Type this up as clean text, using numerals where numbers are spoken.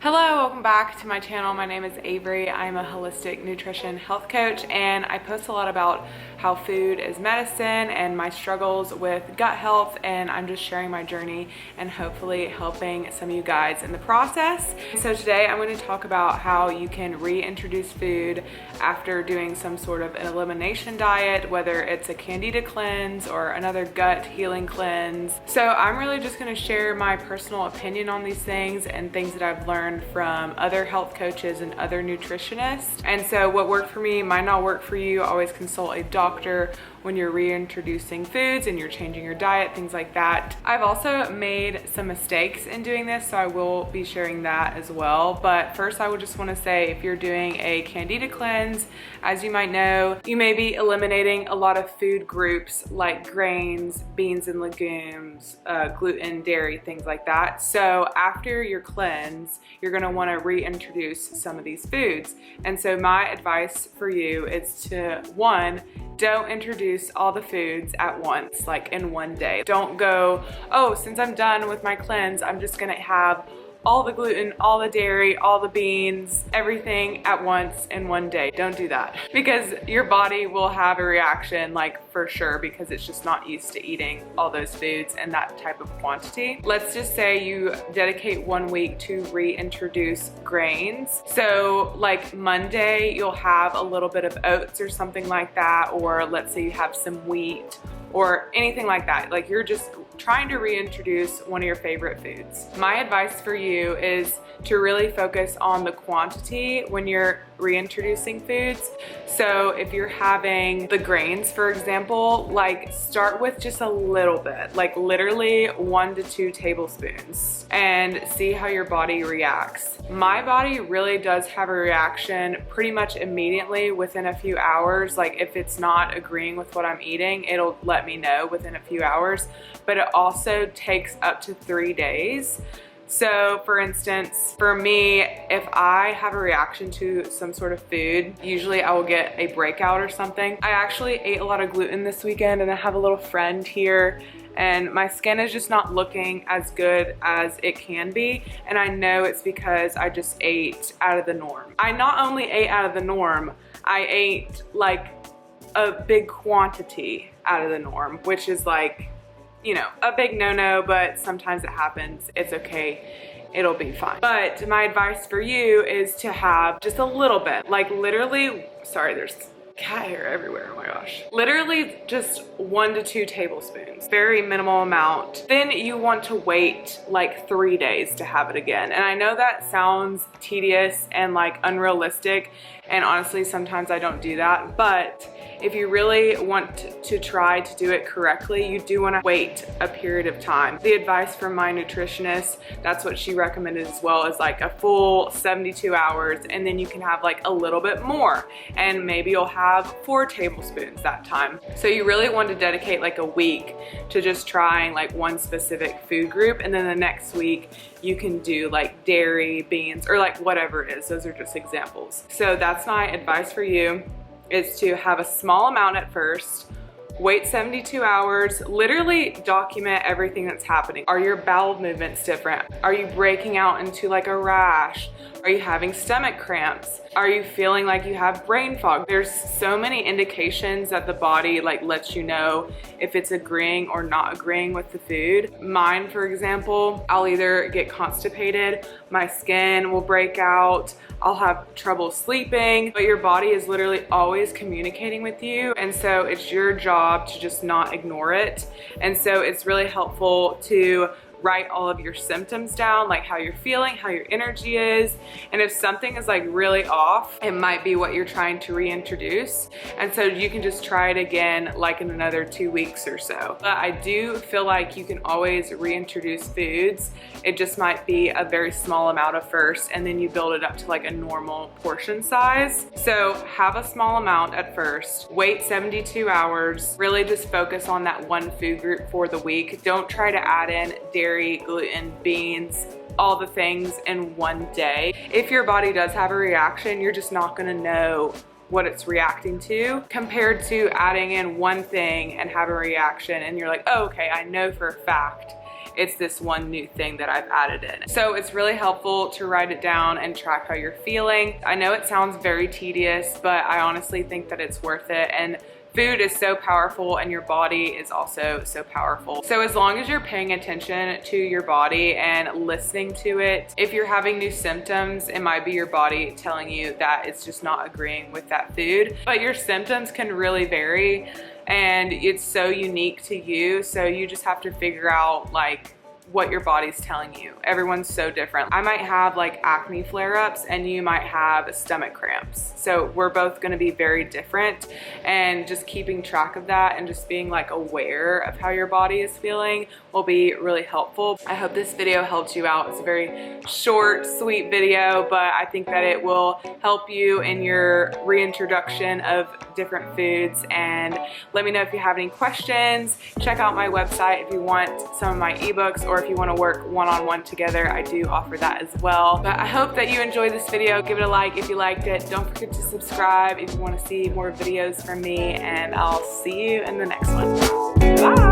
Hello, welcome back to my channel. My name is Avery. I'm a holistic nutrition health coach, and I post a lot about how food is medicine and my struggles with gut health, and I'm just sharing my journey and hopefully helping some of you guys in the process. So today I'm going to talk about how you can reintroduce food after doing some sort of an elimination diet, whether it's a Candida cleanse or another gut healing cleanse. So I'm really just going to share my personal opinion on these things and things that I've learned from other health coaches and other nutritionists. And so what worked for me might not work for you. Always consult a doctor when you're reintroducing foods and you're changing your diet, things like that. I've also made some mistakes in doing this, so I will be sharing that as well. But first I would just want to say, if you're doing a Candida cleanse, as you might know, you may be eliminating a lot of food groups like grains, beans and legumes, gluten, dairy, things like that. So after your cleanse, you're going to want to reintroduce some of these foods. And so my advice for you is to, one, don't introduce all the foods at once, like in one day. Don't go, oh, since I'm done with my cleanse, I'm just gonna have all the gluten, all the dairy, all the beans, everything at once in one day. Don't do that, because your body will have a reaction, like for sure, because it's just not used to eating all those foods in that type of quantity. Let's just say you dedicate 1 week to reintroduce grains. So like Monday, you'll have a little bit of oats or something like that, or let's say you have some wheat or anything like that. Like you're just trying to reintroduce one of your favorite foods. My advice for you is to really focus on the quantity when you're reintroducing foods. So if you're having the grains, for example, like start with just a little bit, like literally 1 to 2 tablespoons, and see how your body reacts. My body really does have a reaction pretty much immediately within a few hours. Like if it's not agreeing with what I'm eating, it'll let me know within a few hours, but it also takes up to 3 days. So for instance, for me, if I have a reaction to some sort of food, usually I will get a breakout or something. I actually ate a lot of gluten this weekend, and I have a little friend here, and my skin is just not looking as good as it can be. And I know it's because I just ate out of the norm. I not only ate out of the norm, I ate like a big quantity out of the norm, which is like, you know, a big no-no, but sometimes it happens. It's okay. It'll be fine. But my advice for you is to have just a little bit, like literally, sorry, there's cat hair everywhere, oh my gosh. Literally just 1 to 2 tablespoons, very minimal amount. Then you want to wait like 3 days to have it again. And I know that sounds tedious and like unrealistic, and honestly, sometimes I don't do that, but if you really want to try to do it correctly, you do want to wait a period of time. The advice from my nutritionist, that's what she recommended as well, is like a full 72 hours, and then you can have like a little bit more, and maybe you'll have 4 tablespoons that time. So you really want to dedicate like a week to just trying like one specific food group, and then the next week you can do like dairy, beans, or like whatever it is. Those are just examples. So that's my advice for you, is to have a small amount at first, wait 72 hours, literally document everything that's happening. Are your bowel movements different? Are you breaking out into like a rash? Are you having stomach cramps? Are you feeling like you have brain fog? There's so many indications that the body like lets you know if it's agreeing or not agreeing with the food. Mine, for example, I'll either get constipated, my skin will break out, I'll have trouble sleeping, but your body is literally always communicating with you. And so it's your job to just not ignore it. And so it's really helpful to write all of your symptoms down, like how you're feeling, how your energy is. And if something is like really off, it might be what you're trying to reintroduce. And so you can just try it again like in another 2 weeks or so. But I do feel like you can always reintroduce foods. It just might be a very small amount at first, and then you build it up to like a normal portion size. So have a small amount at first, wait 72 hours, really just focus on that one food group for the week. Don't try to add in dairy, gluten, beans, all the things in one day. If your body does have a reaction, you're just not gonna know what it's reacting to, compared to adding in one thing and have a reaction and you're like, oh, okay, I know for a fact it's this one new thing that I've added in. So it's really helpful to write it down and track how you're feeling. I know it sounds very tedious, but I honestly think that it's worth it. And food is so powerful and your body is also so powerful. So as long as you're paying attention to your body and listening to it, if you're having new symptoms, it might be your body telling you that it's just not agreeing with that food. But your symptoms can really vary and it's so unique to you. So you just have to figure out like what your body's telling you. Everyone's so different. I might have like acne flare-ups and you might have stomach cramps. So we're both gonna be very different, and just keeping track of that and just being like aware of how your body is feeling will be really helpful. I hope this video helped you out. It's a very short, sweet video, but I think that it will help you in your reintroduction of different foods. And let me know if you have any questions. Check out my website if you want some of my ebooks, or if you want to work one-on-one together, I do offer that as well. But I hope that you enjoyed this video. Give it a like if you liked it. Don't forget to subscribe if you want to see more videos from me, and I'll see you in the next one. Bye!